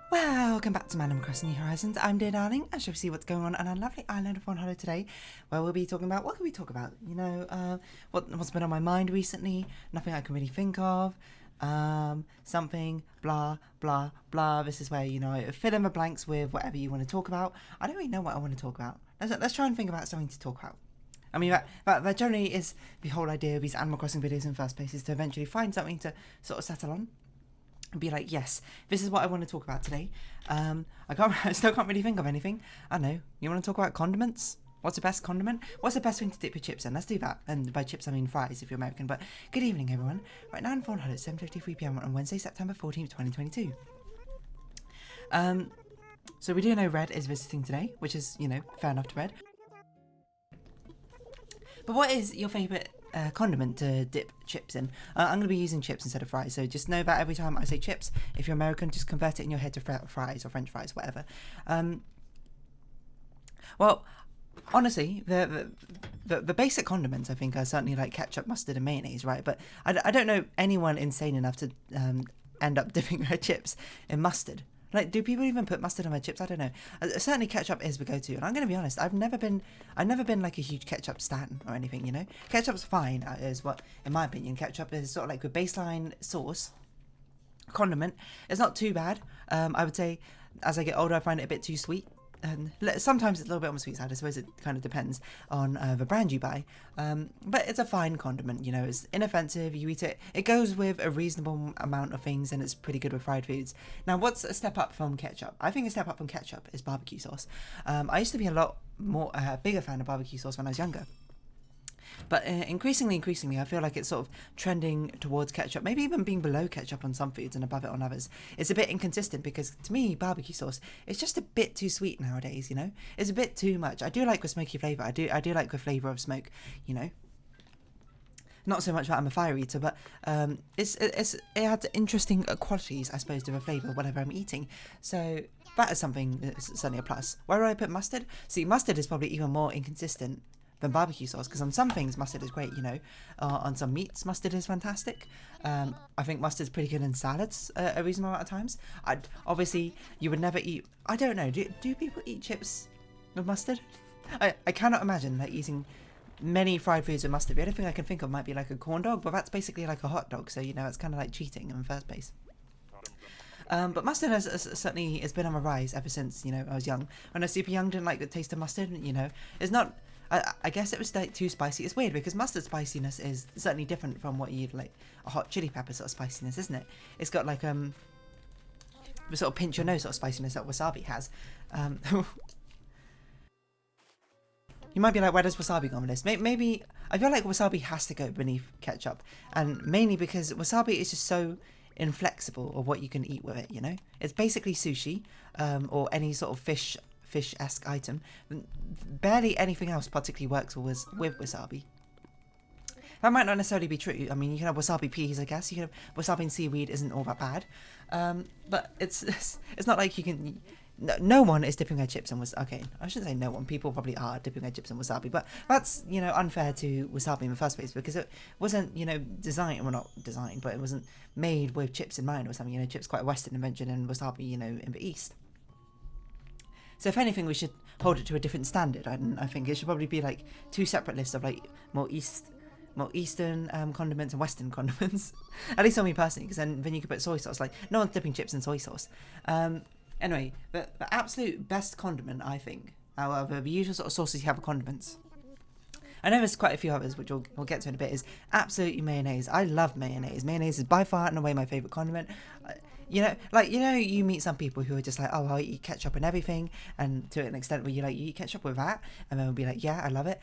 Welcome back to Animal Crossing New Horizons. I'm dear darling, and shall we see what's going on our lovely island of Fawnhollow today, where we'll be talking about, what can we talk about? You know, what's been on my mind recently, nothing I can really think of, something, blah, blah, blah. This is where, you know, fill in the blanks with whatever you want to talk about. I don't really know what I want to talk about. Let's try and think about something to talk about. I mean, that generally is the whole idea of these Animal Crossing videos in the first place, is to eventually find something to sort of settle on. And be like, yes, this is what I want to talk about today. I still can't really think of anything. I don't know. You want to talk about condiments? What's the best condiment? What's the best thing to dip your chips in? Let's do that. And by chips, I mean fries if you're American. But good evening, everyone. Right now in Fawnhallow, it's 7:53 p.m. on Wednesday, September 14th, 2022. So we do know Red is visiting today, which is, you know, fair enough to Red. But what is your favourite condiment to dip chips in? I'm going to be using chips instead of fries, so just know that every time I say chips, if you're American, just convert it in your head to fries or French fries, whatever. Well, honestly, the basic condiments I think are certainly like ketchup, mustard, and mayonnaise, right? But I don't know anyone insane enough to end up dipping their chips in mustard. Like, do people even put mustard on their chips? I don't know. Certainly ketchup is the go-to, and I'm going to be honest, I've never been like a huge ketchup stan or anything, you know? Ketchup's fine, is what, in my opinion, ketchup is sort of like a baseline sauce, condiment. It's not too bad. I would say, as I get older, I find it a bit too sweet. Sometimes it's a little bit on the sweet side. I suppose it kind of depends on the brand you buy. But it's a fine condiment, you know, it's inoffensive, you eat it. It goes with a reasonable amount of things, and it's pretty good with fried foods. Now, what's a step up from ketchup? I think a step up from ketchup is barbecue sauce. I used to be a lot more bigger fan of barbecue sauce when I was younger. But increasingly, I feel like it's sort of trending towards ketchup, maybe even being below ketchup on some foods and above it on others. It's a bit inconsistent because, to me, barbecue sauce is just a bit too sweet nowadays, you know? It's a bit too much. I do like the smoky flavour. I do like the flavour of smoke, you know? Not so much that I'm a fire eater, but it has interesting qualities, I suppose, to the flavour of whatever I'm eating. So that is something that's certainly a plus. Where would I put mustard? See, mustard is probably even more inconsistent than barbecue sauce, because on some things mustard is great, you know. On some meats mustard is fantastic. I think mustard's pretty good in salads a reasonable amount of times. Obviously you would never eat, I don't know, do people eat chips with mustard? I cannot imagine like eating many fried foods with mustard. The only thing I can think of might be like a corn dog, but that's basically like a hot dog, so you know, it's kind of like cheating in the first place. But mustard has certainly has been on a rise ever since, you know, I was young. When I was super young, didn't like the taste of mustard, you know. It's not, I guess it was like too spicy. It's weird because mustard spiciness is certainly different from what you'd like a hot chili pepper sort of spiciness, isn't it? It's got like the sort of pinch your nose sort of spiciness that wasabi has. You might be like, where does wasabi go on this? Maybe I feel like wasabi has to go beneath ketchup, and mainly because wasabi is just so inflexible of what you can eat with it, you know? It's basically sushi, or any sort of fish-esque item. Barely anything else particularly works with wasabi. That might not necessarily be true. I mean, you can have wasabi peas, I guess. You can have wasabi and seaweed isn't all that bad. But it's not like you can... No one is dipping their chips in wasabi. Okay, I shouldn't say no one. People probably are dipping their chips in wasabi, but that's, you know, unfair to wasabi in the first place because it wasn't, you know, designed, well, not designed, but it wasn't made with chips in mind or something. You know, chips quite a Western invention, and wasabi, you know, in the East. So if anything, we should hold it to a different standard. I think it should probably be like two separate lists of like more Eastern condiments and Western condiments. At least on me personally, because then you could put soy sauce. Like, no one's dipping chips in soy sauce. Anyway, the absolute best condiment, I think, out of the usual sort of sauces you have with condiments, I know there's quite a few others, which we'll get to in a bit, is absolutely mayonnaise. I love mayonnaise. Mayonnaise is by far and away my favourite condiment. You know, like, you know, you meet some people who are just like, oh, I'll eat ketchup and everything, and to an extent where you're like, you eat ketchup with that, and then we'll be like, yeah, I love it.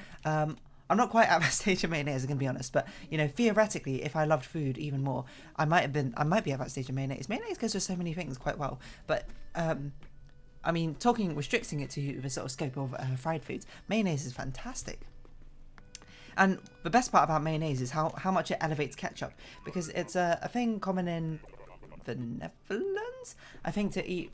I'm not quite at that stage of mayonnaise, I'm going to be honest, but, you know, theoretically, if I loved food even more, I might be at that stage of mayonnaise. Mayonnaise goes with so many things quite well, but, I mean, restricting it to the sort of scope of fried foods, mayonnaise is fantastic. And the best part about mayonnaise is how much it elevates ketchup, because it's a thing common in the Netherlands, I think, to eat...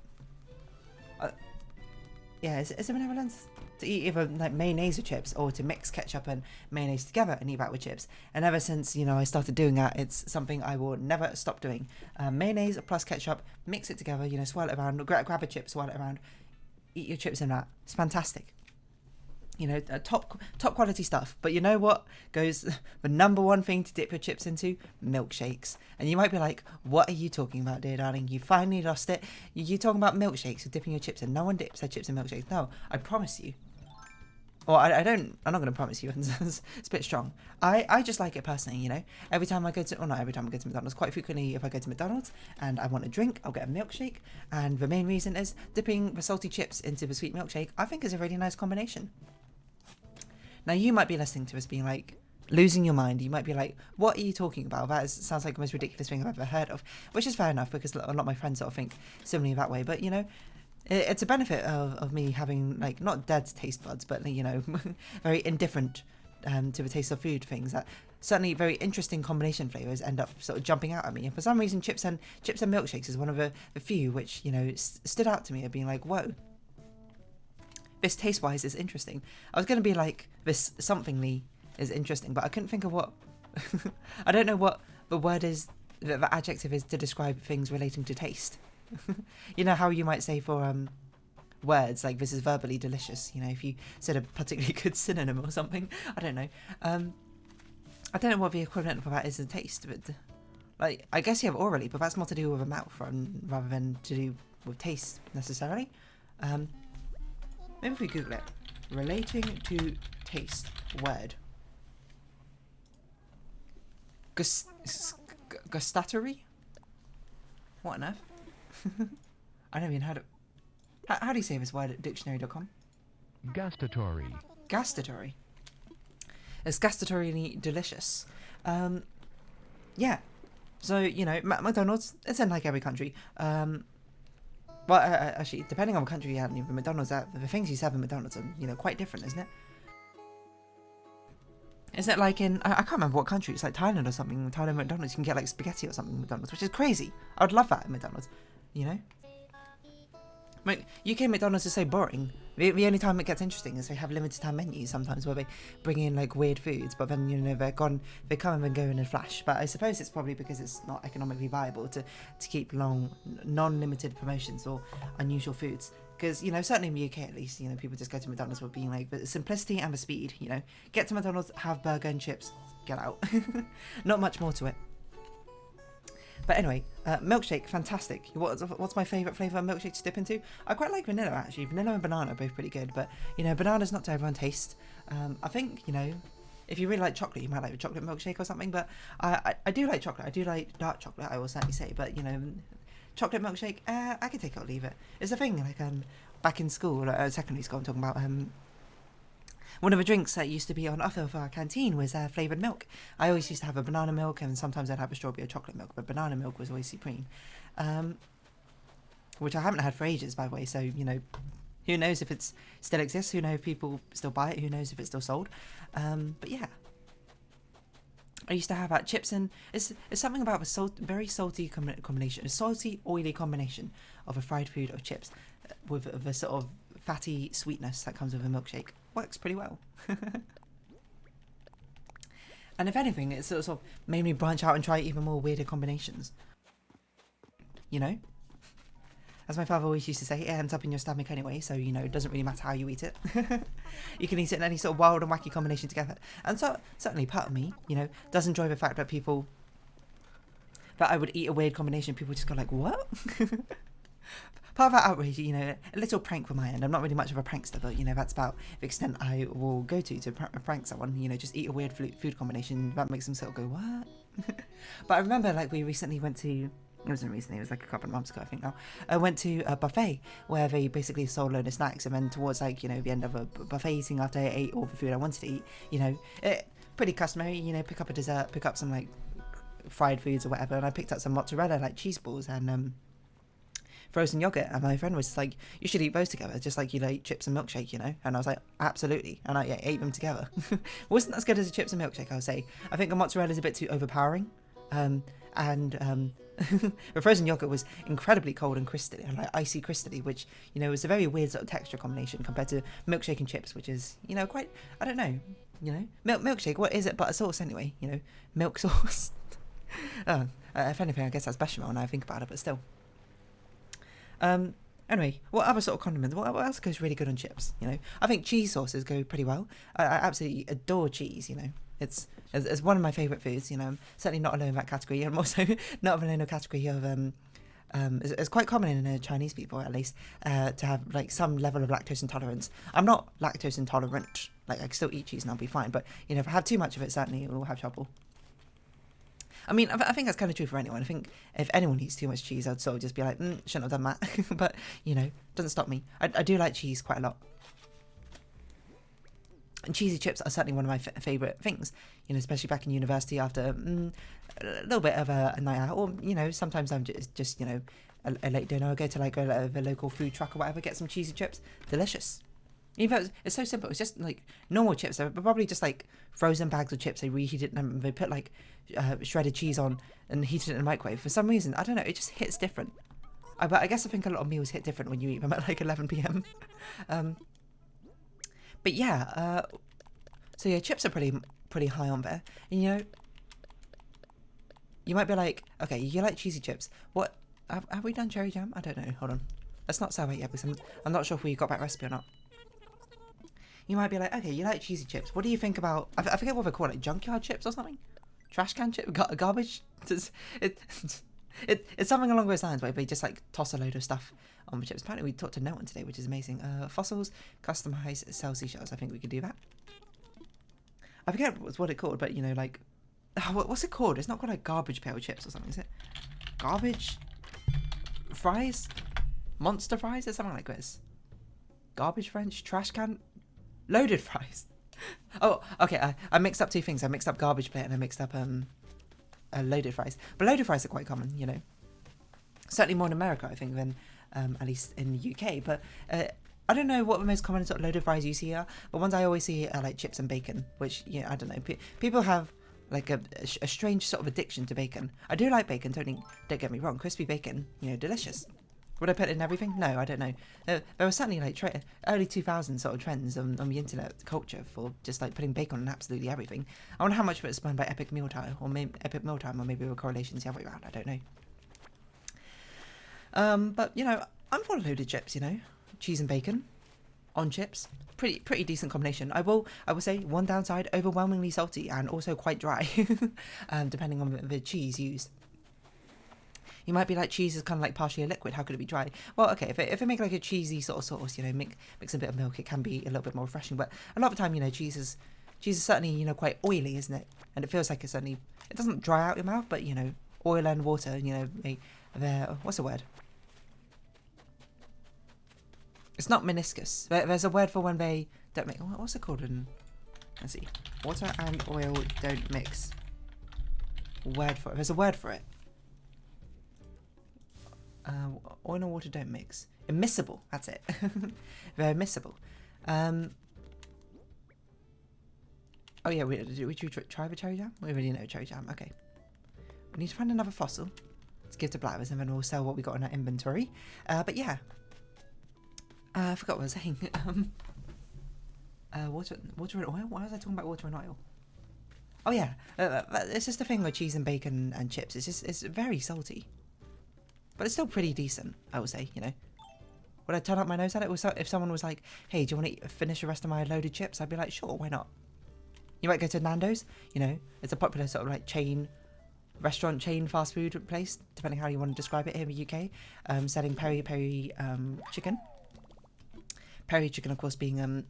yeah, it's a benevolence to eat either like mayonnaise with chips or to mix ketchup and mayonnaise together and eat that with chips. And ever since, you know, I started doing that, it's something I will never stop doing. Mayonnaise plus ketchup, mix it together, you know, swirl it around, grab a chip, swirl it around, eat your chips in that. It's fantastic. You know, top quality stuff. But you know what goes the number one thing to dip your chips into? Milkshakes. And you might be like, what are you talking about, dear darling? You finally lost it. You're talking about milkshakes or dipping your chips in. No one dips their chips in milkshakes. No, I promise you. Well, I don't, I'm not going to promise you. It's a bit strong. I just like it personally, you know. Every time I go to, or not every time I go to McDonald's, quite frequently if I go to McDonald's and I want a drink, I'll get a milkshake. And the main reason is dipping the salty chips into the sweet milkshake, I think is a really nice combination. Now, you might be listening to us being like, losing your mind. You might be like, what are you talking about? That sounds like the most ridiculous thing I've ever heard of. Which is fair enough, because a lot of my friends sort of think similarly that way. But, you know, it's a benefit of me having, like, not dead taste buds, but, you know, very indifferent to the taste of food things. That certainly very interesting combination flavours end up sort of jumping out at me. And for some reason, chips and milkshakes is one of the few which, you know, stood out to me of being like, whoa. This taste-wise is interesting. I was going to be like, this somethingly is interesting, but I couldn't think of what... I don't know what the word is, the adjective is to describe things relating to taste. You know how you might say for words, like, this is verbally delicious, you know, if you said a particularly good synonym or something. I don't know. I don't know what the equivalent for that is in taste, but... like, I guess you have orally, but that's more to do with a mouth rather than to do with taste, necessarily. Maybe if we Google it. Relating to taste word. Gustatory? What on earth? I don't even heard it. How do you say this word at dictionary.com? Gustatory. Gustatory. It's gustatorily delicious. Yeah. So, you know, McDonald's, it's in like every country. Well, actually, depending on the country you're in, the McDonald's, the things you serve in McDonald's are, you know, quite different, isn't it? Isn't it like in, I can't remember what country, it's like Thailand or something. Thailand McDonald's, you can get like spaghetti or something in McDonald's, which is crazy. I would love that at McDonald's, you know? UK McDonald's is so boring. The only time it gets interesting is they have limited time menus sometimes where they bring in like weird foods, but then, you know, they come and go in a flash. But I suppose it's probably because it's not economically viable to keep long, non-limited promotions or unusual foods. Because, you know, certainly in the UK at least, you know, people just go to McDonald's with being like, the simplicity and the speed, you know. Get to McDonald's, have burger and chips, get out. Not much more to it. But anyway, milkshake, fantastic. What's my favourite flavour of milkshake to dip into? I quite like vanilla, actually. Vanilla and banana are both pretty good, but, you know, banana's not to everyone's taste. I think, you know, if you really like chocolate, you might like a chocolate milkshake or something, but I do like chocolate. I do like dark chocolate, I will certainly say, but, you know, chocolate milkshake, I could take it or leave it. It's a thing, like, back in school, secondary school, I'm talking about, one of the drinks that used to be on offer for our canteen was flavoured milk. I always used to have a banana milk, and sometimes I'd have a strawberry or chocolate milk, but banana milk was always supreme. Which I haven't had for ages, by the way, so, you know, who knows if it still exists, who knows if people still buy it, who knows if it's still sold. But yeah. I used to have chips and... It's something about a very salty combination, a salty, oily combination of a fried food of chips with the sort of fatty sweetness that comes with a milkshake. Works pretty well. And if anything, it sort of made me branch out and try even more weirder combinations. You know? As my father always used to say, it ends up in your stomach anyway, so, you know, it doesn't really matter how you eat it. You can eat it in any sort of wild and wacky combination together. And so, certainly part of me, you know, does enjoy the fact that that I would eat a weird combination, people just go like, what? Part of that outrage, you know, a little prank from my end. I'm not really much of a prankster, but, you know, that's about the extent I will go to prank someone. You know, just eat a weird food combination. That makes them sort of go, what? But I remember, like, we recently went to... It wasn't recently, it was like a couple of months ago, I think now. I went to a buffet where they basically sold a load of snacks, and then towards, like, you know, the end of a buffet eating, after I ate all the food I wanted to eat, you know, pretty customary, you know, pick up a dessert, pick up some, like, fried foods or whatever, and I picked up some mozzarella, like, cheese balls, and, frozen yogurt, and my friend was just like, you should eat both together, just like you eat chips and milkshake, you know? And I was like, absolutely, and I ate them together. Wasn't as good as a chips and milkshake, I would say. I think the mozzarella is a bit too overpowering, And the frozen yogurt was incredibly cold and crystally, and like icy crystally, which, you know, was a very weird sort of texture combination compared to milkshake and chips, which is, you know, quite, I don't know, you know, milkshake, what is it but a sauce anyway, you know, milk sauce. If anything, I guess that's bechamel now I think about it, but still. Anyway, what other sort of condiments, what else goes really good on chips, you know? I think cheese sauces go pretty well. I absolutely adore cheese, you know. It's one of my favourite foods, you know. I'm certainly not alone in that category. I'm also not alone in the category of, it's quite common in Chinese people, at least, to have, like, some level of lactose intolerance. I'm not lactose intolerant. Like, I can still eat cheese and I'll be fine. But, you know, if I have too much of it, certainly we'll have trouble. I mean, I think that's kind of true for anyone. I think if anyone eats too much cheese, I'd sort of just be like, shouldn't have done that. But, you know, doesn't stop me. I do like cheese quite a lot. And cheesy chips are certainly one of my favourite things, you know, especially back in university after a little bit of a night out. Or, you know, sometimes I'm just you know, a late dinner. I'll go to like a local food truck or whatever, get some cheesy chips. Delicious. Even though it's so simple. It's just like normal chips. They're probably just like frozen bags of chips. They reheat it and they put like shredded cheese on and heat it in the microwave. For some reason, I don't know, it just hits different. But I guess I think a lot of meals hit different when you eat them at like 11 p.m. But yeah, so yeah, chips are pretty high on there. And, you know, you might be like, okay, you like cheesy chips. What have we done cherry jam? I don't know. Hold on. Let's not sell it yet because I'm not sure if we got that recipe or not. You might be like, okay, you like cheesy chips. What do you think about, I forget what they call it, junkyard chips or something? Trash can chip? Garbage? It's something along those lines where they just like toss a load of stuff on the chips. Apparently we talked to no one today, which is amazing. Fossils, customize, sell seashells. I think we could do that. I forget what it's called, but you know, like, what's it called? It's not called like garbage pail chips or something, is it? Garbage fries? Monster fries? It's something like this. Garbage French? Trash can? Loaded fries. Oh, okay. I mixed up two things. I mixed up garbage plate and I mixed up loaded fries. But loaded fries are quite common, you know. Certainly more in America, I think, than at least in the UK. But I don't know what the most common sort of loaded fries you see are. But ones I always see are like chips and bacon, which, yeah, I don't know. People have like a strange sort of addiction to bacon. I do like bacon. Don't get me wrong. Crispy bacon, you know, delicious. Would I put it in everything? No, I don't know. There were certainly like early 2000s sort of trends on the internet culture for just like putting bacon on absolutely everything. I wonder how much of it is spun by Epic Mealtime, or maybe with correlations the other way around. I don't know. But you know, I'm for loaded chips. You know, cheese and bacon on chips, pretty decent combination. I will say one downside: overwhelmingly salty and also quite dry, depending on the cheese used. You might be like, cheese is kind of like partially a liquid. How could it be dry? Well, okay, if it make like a cheesy sort of sauce, you know, mix a bit of milk, it can be a little bit more refreshing. But a lot of the time, you know, cheese is certainly, you know, quite oily, isn't it? And it feels like it doesn't dry out your mouth, but you know, oil and water, you know, what's the word? It's not meniscus. There's a word for when they don't mix. What's it called? Let's see. Water and oil don't mix. There's a word for it. Oil and water don't mix. Immiscible, that's it. They're immiscible. Oh yeah, we try the cherry jam? We already know cherry jam, okay. We need to find another fossil to give to Blathers and then we'll sell what we got in our inventory. But yeah. I forgot what I was saying. Water and oil? Why was I talking about water and oil? Oh yeah, it's just a thing with cheese and bacon and chips. It's very salty. But it's still pretty decent, I would say, you know. Would I turn up my nose at it? If someone was like, hey, do you want to finish the rest of my loaded chips? I'd be like, sure, why not? You might go to Nando's, you know. It's a popular sort of like restaurant chain fast food place, depending how you want to describe it here in the UK, selling peri chicken. Peri chicken, of course, being,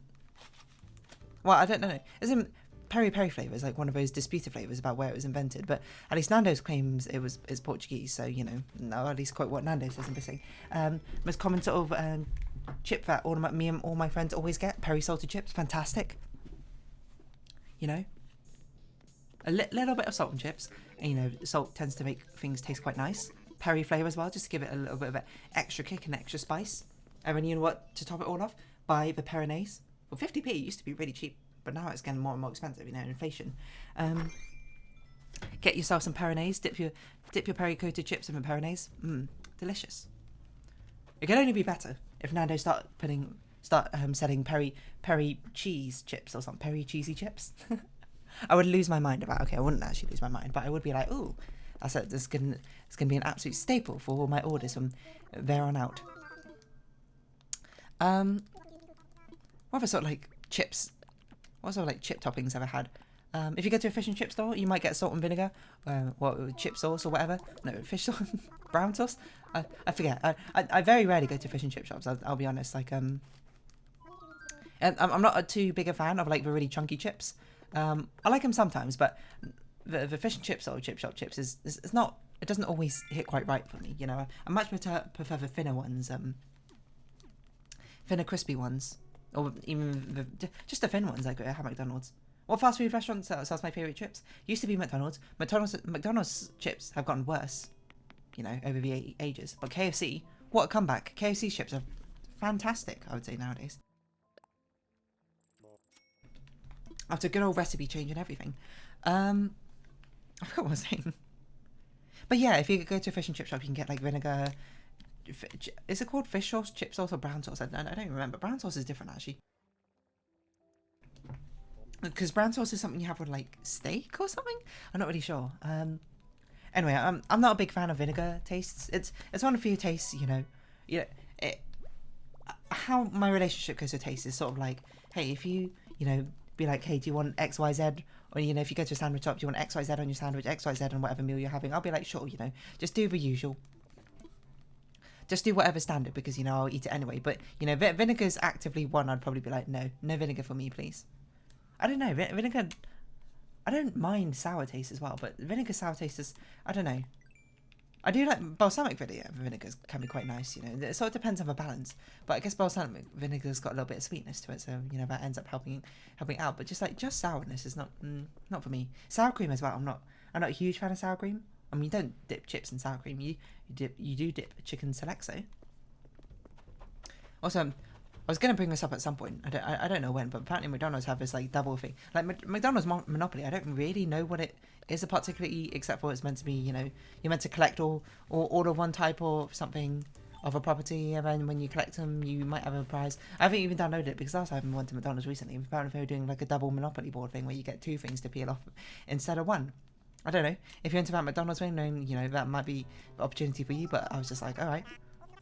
well, I don't know. Isn't peri flavour is like one of those disputed flavours about where it was invented, but at least Nando's claims it's Portuguese, so you know, no, at least quite what Nando's says I'm missing. Most common sort of chip that me and all my friends always get, peri salted chips, fantastic. You know, a little bit of salt and chips, and you know, salt tends to make things taste quite nice. Peri flavour as well, just to give it a little bit of an extra kick and extra spice. And then you know what, to top it all off, buy the Mayonnaise. Well, 50p used to be really cheap. But now it's getting more and more expensive, you know, inflation. Get yourself some Mayonnaise. Dip your peri coated chips in the Mayonnaise. Delicious. It could only be better if Nando start selling peri cheese chips or something. Peri cheesy chips. I would lose my mind about. Okay, I wouldn't actually lose my mind, but I would be like, ooh, it's gonna be an absolute staple for all my orders from there on out. What other sort of like chips? What sort of like chip toppings have I had? If you go to a fish and chip store, you might get salt and vinegar, chip sauce or whatever. No, fish sauce, brown sauce. I forget. I very rarely go to fish and chip shops. I'll be honest. Like and I'm not too big a fan of like the really chunky chips. I like them sometimes, but the fish and chips or chip shop chips is not. It doesn't always hit quite right for me. You know, I much prefer the thinner ones, thinner crispy ones, or even just the thin ones like I have at McDonald's. What fast food restaurant sells my favourite chips? Used to be McDonald's. McDonald's chips have gotten worse, you know, over the ages. But KFC, what a comeback. KFC chips are fantastic, I would say, nowadays. After a good old recipe change and everything. I forgot what I was saying. But yeah, if you go to a fish and chip shop, you can get like vinegar. Is it called fish sauce, chip sauce, or brown sauce? I don't even remember. Brown sauce is different, actually. Because brown sauce is something you have with like steak or something. I'm not really sure. Anyway, I'm not a big fan of vinegar tastes. It's one of the few tastes, you know. How my relationship goes with taste is sort of like, hey, if you know, be like, hey, do you want X, Y, Z? Or, you know, if you go to a sandwich shop, do you want X, Y, Z on your sandwich, X, Y, Z on whatever meal you're having? I'll be like, sure, you know, just do the usual. Just do whatever standard because, you know, I'll eat it anyway. But, you know, vinegar's actively one. I'd probably be like, no vinegar for me, please. I don't know, vinegar, I don't mind sour taste as well, but vinegar sour taste is, I don't know. I do like balsamic vinegars can be quite nice, you know. It sort of depends on the balance, but I guess balsamic vinegar's got a little bit of sweetness to it, so, you know, that ends up helping out. But just sourness is not for me. Sour cream as well. I'm not a huge fan of sour cream. I mean, you don't dip chips in sour cream. You do dip chicken Selexo. Also, I was going to bring this up at some point. I don't know when, but apparently McDonald's have this like double thing. Like McDonald's Monopoly, I don't really know what it is particularly, except for it's meant to be, you know, you're meant to collect or order one type or something of a property, and then when you collect them, you might have a prize. I haven't even downloaded it because I haven't went to McDonald's recently. Apparently they were doing like a double Monopoly board thing where you get two things to peel off instead of one. I don't know. If you're into that McDonald's thing, then, you know, that might be the opportunity for you, but I was just like, alright.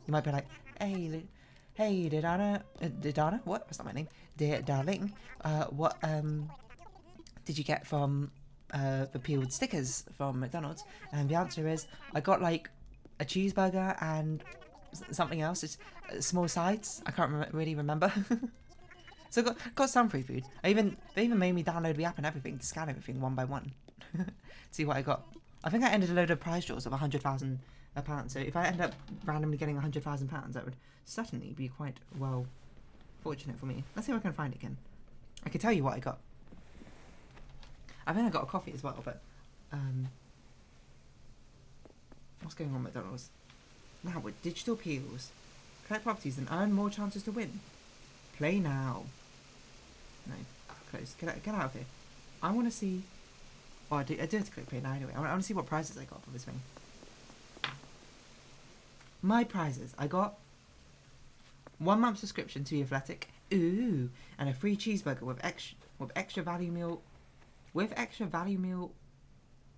You might be like, hey, Didana, what? That's not my name. Dear darling, what did you get from the peeled stickers from McDonald's? And the answer is, I got like a cheeseburger and something else. It's small sides. I can't really remember. So got some free food. They even made me download the app and everything to scan everything one by one. See what I got. I think I ended a load of prize draws of £100,000. So if I end up randomly getting £100,000, that would certainly be quite well fortunate for me. Let's see if I can find it again. I can tell you what I got. I think I got a coffee as well, but what's going on, McDonald's? Now with digital peels, collect properties and earn more chances to win. Play now. No, close. Get out of here. I want to see. Oh, I do have to click play now anyway. I want to see what prizes I got for this thing. My prizes. I got 1 month subscription to The Athletic. Ooh, and a free cheeseburger with extra value meal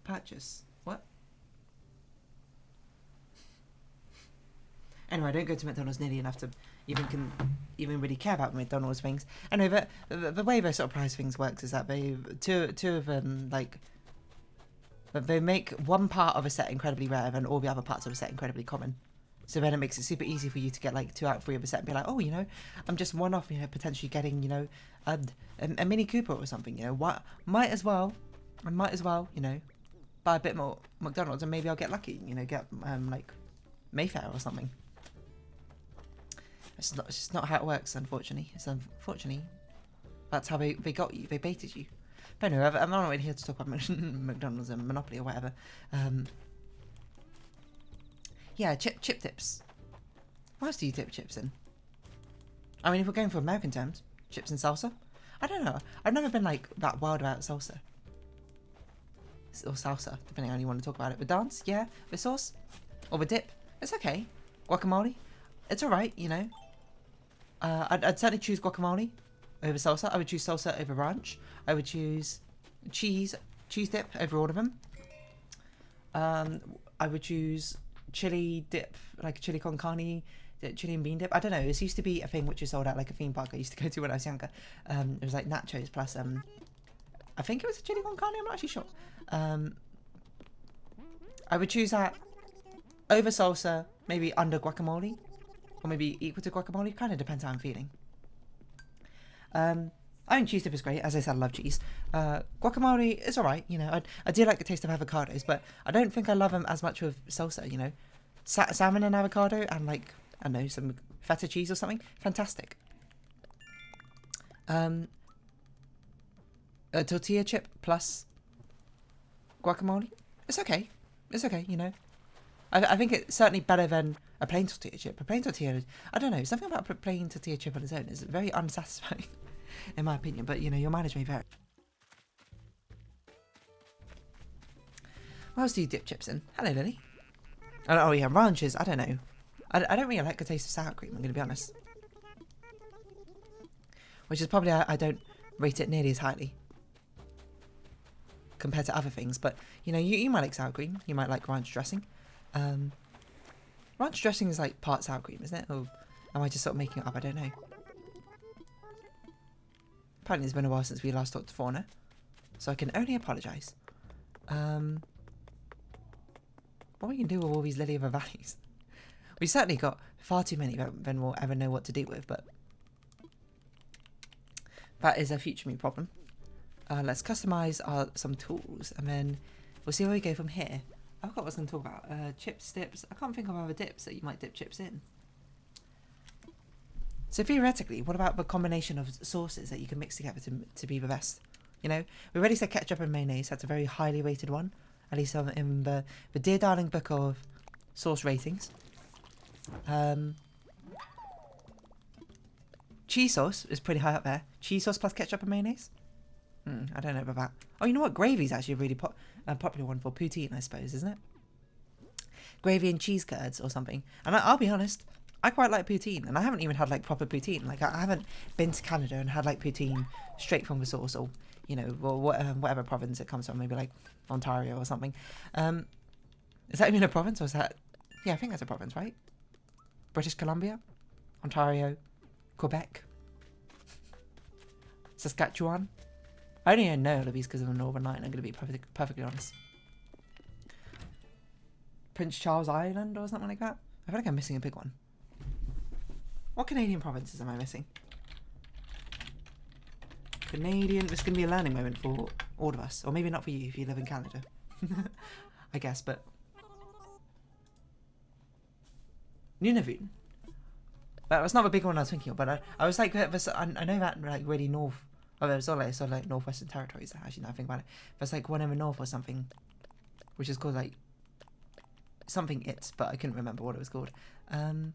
purchase. What? Anyway, I don't go to McDonald's nearly enough to even really care about McDonald's things. Anyway, the way those sort of prize things works is that they two of them like. But they make one part of a set incredibly rare and all the other parts of a set incredibly common. So then it makes it super easy for you to get like 2 out of 3 of a set and be like, oh, you know, I'm just one off, you know, potentially getting, you know, a Mini Cooper or something, you know. What might as well, you know, buy a bit more McDonald's and maybe I'll get lucky, you know, get like Mayfair or something. It's just not how it works, unfortunately. Unfortunately, that's how they got you. They baited you. But anyway, I'm not really here to talk about McDonald's and Monopoly or whatever. Yeah, chip dips. What else do you dip chips in? I mean, if we're going for American terms, chips and salsa? I don't know. I've never been like that wild about salsa. or salsa, depending on how you want to talk about it. With dance, yeah. With sauce, or with dip, it's okay. Guacamole, it's alright, you know. I'd certainly choose guacamole over salsa. I would choose salsa over ranch. I would choose cheese dip over all of them. I would choose chili dip, like chili con carne, chili and bean dip. I don't know. This used to be a thing which is sold at like a theme park I used to go to when I was younger. It was like nachos plus I think it was a chili con carne. I'm not actually sure. I would choose that over salsa, maybe under guacamole, or maybe equal to guacamole. Kind of depends how I'm feeling. I think cheese dip is great. As I said, I love cheese. Guacamole is alright, you know. I do like the taste of avocados, but I don't think I love them as much with salsa, you know. Salmon and avocado and like, I don't know, some feta cheese or something. Fantastic. A tortilla chip plus guacamole. It's okay. It's okay, you know. I think it's certainly better than a plain tortilla chip. A plain tortilla, I don't know, something about a plain tortilla chip on its own is very unsatisfying, in my opinion. But, you know, your mileage may vary. What else do you dip chips in? Hello, Lily. Oh, yeah, ranches, I don't know. I don't really like the taste of sour cream, I'm going to be honest. Which is probably I don't rate it nearly as highly compared to other things. But, you know, you might like sour cream. You might like ranch dressing. Ranch dressing is like part sour cream, isn't it? Or am I just sort of making it up? I don't know. Apparently it's been a while since we last talked to Fauna, so I can only apologise. What we can do with all these lily of the valleys? We certainly got far too many than we'll ever know what to do with, but that is a future me problem. Let's customise some tools, and then we'll see where we go from here. I forgot what I was going to talk about. Chips, dips. I can't think of other dips that you might dip chips in. So theoretically, what about the combination of sauces that you can mix together to be the best? You know, we already said ketchup and mayonnaise. That's a very highly rated one, at least in the Dear Darling book of sauce ratings. Cheese sauce is pretty high up there. Cheese sauce plus ketchup and mayonnaise? I don't know about that. Oh, you know what? Gravy's actually a really popular one for poutine, I suppose, isn't it? Gravy and cheese curds or something. And I'll be honest, I quite like poutine, and I haven't even had like proper poutine. Like I haven't been to Canada and had like poutine straight from the source, or you know, whatever province it comes from, maybe like Ontario or something. Is that even a province, or is that? Yeah, I think that's a province, right? British Columbia, Ontario, Quebec, Saskatchewan. I only know all of these because of the Northern Line, I'm going to be perfectly honest. Prince Charles Island or something like that? I feel like I'm missing a big one. What Canadian provinces am I missing? Canadian, this is going to be a learning moment for all of us. Or maybe not for you if you live in Canada. I guess, but... Nunavut. That was not a big one I was thinking of, but I was like, I know that like really north. Oh, it was all like Northwestern Territories, actually, now I think about it. There's like one in the north or something, which is called like something but I couldn't remember what it was called. It's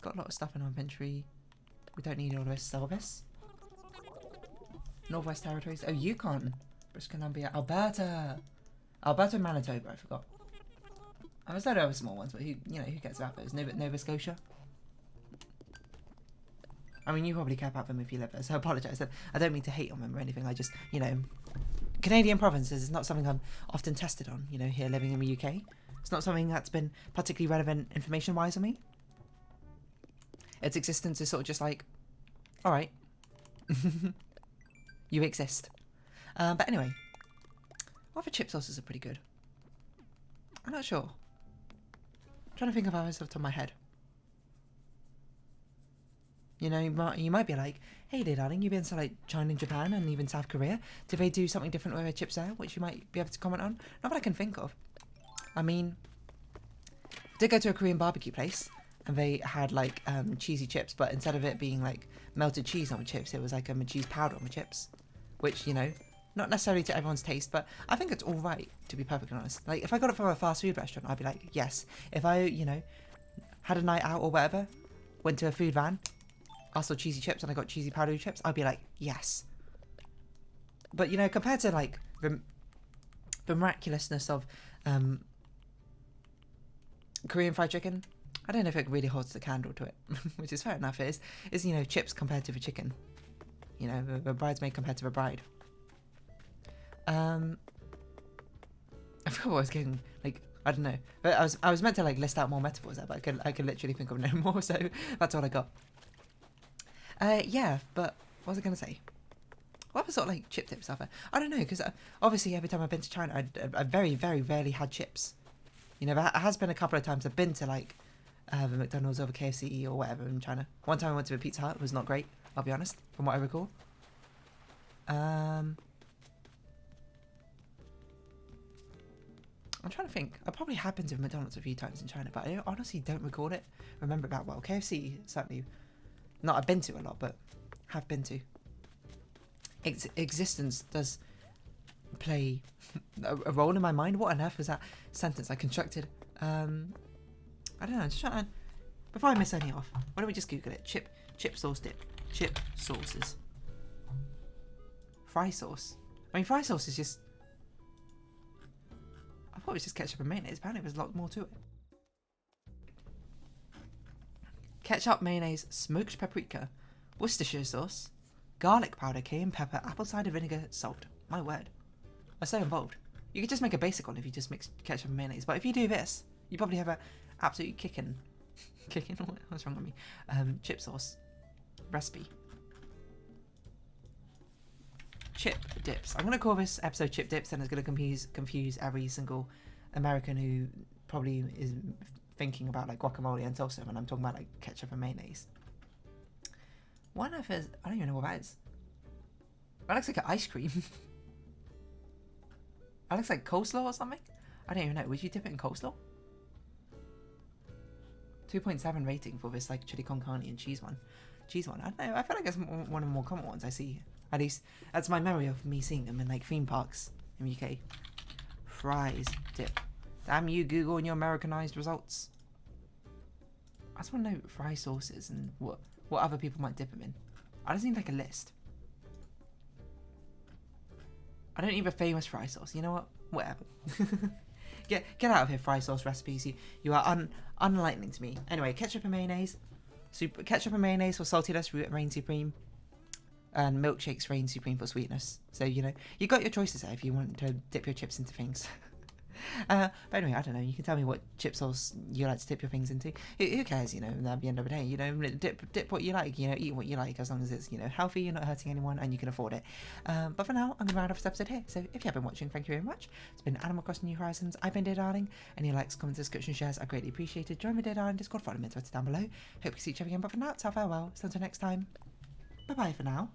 got a lot of stuff in our inventory. We don't need all of this. Sell this. Northwest Territories. Oh, Yukon, British Columbia, Alberta, and Manitoba. I forgot. I was there over small ones, but who cares about those? Nova Scotia. I mean, you probably care about them if you live there, so I apologise. I don't mean to hate on them or anything. I just, you know, Canadian provinces is not something I'm often tested on, you know, here living in the UK. It's not something that's been particularly relevant information-wise on me. Its existence is sort of just like, alright, you exist. But anyway, what other chip sauces are pretty good? I'm not sure. I'm trying to think of others off the top of my head. You know, you might be like, hey dear darling, you've been to like China and Japan and even South Korea. Do they do something different with their chips there, which you might be able to comment on? Not that I can think of. I mean, I did go to a Korean barbecue place and they had like cheesy chips, but instead of it being like melted cheese on the chips, it was like cheese powder on the chips. Which, you know, not necessarily to everyone's taste, but I think it's alright, to be perfectly honest. Like, if I got it from a fast food restaurant, I'd be like, yes. If I, you know, had a night out or whatever, went to a food van, asked for cheesy chips and I got cheesy powdery chips, I'd be like, yes. But, you know, compared to, like, the the miraculousness of Korean fried chicken. I don't know if it really holds the candle to it, which is fair enough. It is, you know, chips compared to the chicken. You know, the bridesmaid compared to the bride. I forgot what I was getting, like, I don't know. But I was meant to like list out more metaphors there, but I could literally think of no more, so that's all I got. Yeah, but what was I gonna say? What other sort of like chip tips are there? I don't know, because obviously every time I've been to China, I very, very rarely had chips. You know, there has been a couple of times I've been to like the McDonald's over KFC or whatever in China. One time I went to a Pizza Hut, it was not great, I'll be honest, from what I recall. I'm trying to think. I probably have been to McDonald's a few times in China, but I honestly don't recall it. Remember it that well. KFC, certainly not I've been to a lot, but have been to. Existence does play a role in my mind. What on earth was that sentence I constructed? I don't know. I'm just trying to... Before I miss any off, why don't we just Google it? Chip sauce dip. Chip sauces. Fry sauce. I mean, fry sauce is just... I thought it was just ketchup and mayonnaise. Apparently there's a lot more to it. Ketchup, mayonnaise, smoked paprika, Worcestershire sauce, garlic powder, cayenne pepper, apple cider vinegar, salt. My word. That's so involved. You could just make a basic one if you just mix ketchup and mayonnaise. But if you do this, you probably have a absolutely kicking, what's wrong with me? Chip sauce recipe. Chip dips. I'm going to call this episode Chip Dips, and it's going to confuse every single American who probably is thinking about like guacamole and salsa when I'm talking about like ketchup and mayonnaise. What on earth is... I don't even know what that is. That looks like an ice cream. That looks like coleslaw or something? I don't even know. Would you dip it in coleslaw? 2.7 rating for this like chili con carne and cheese one. I don't know. I feel like it's one of the more common ones I see. At least that's my memory of me seeing them in like theme parks in the UK. Fries dip. Damn you, Google, and your Americanized results. I just want to know fry sauces and what other people might dip them in. I just need like a list. I don't need a famous fry sauce. You know what? Whatever. Get out of here, fry sauce recipes. You are unenlightening to me. Anyway, ketchup and mayonnaise. Ketchup and mayonnaise for saltiness, reign supreme. And milkshakes reign supreme for sweetness. So, you know, you got your choices there if you want to dip your chips into things. But anyway, I don't know. You can tell me what chip sauce you like to dip your things into. Who cares, you know, at the end of the day, you know, dip what you like, you know, eat what you like, as long as it's, you know, healthy, you're not hurting anyone, and you can afford it. But for now, I'm going to round off this episode here. So if you have been watching, thank you very much. It's been Animal Crossing New Horizons. I've been Dear Darling. Any likes, comments, description, shares are greatly appreciated. Join me, Dear Darling Discord, follow me on Twitter down below. Hope you see each other again, but for now, it's farewell. So until next time, bye-bye for now.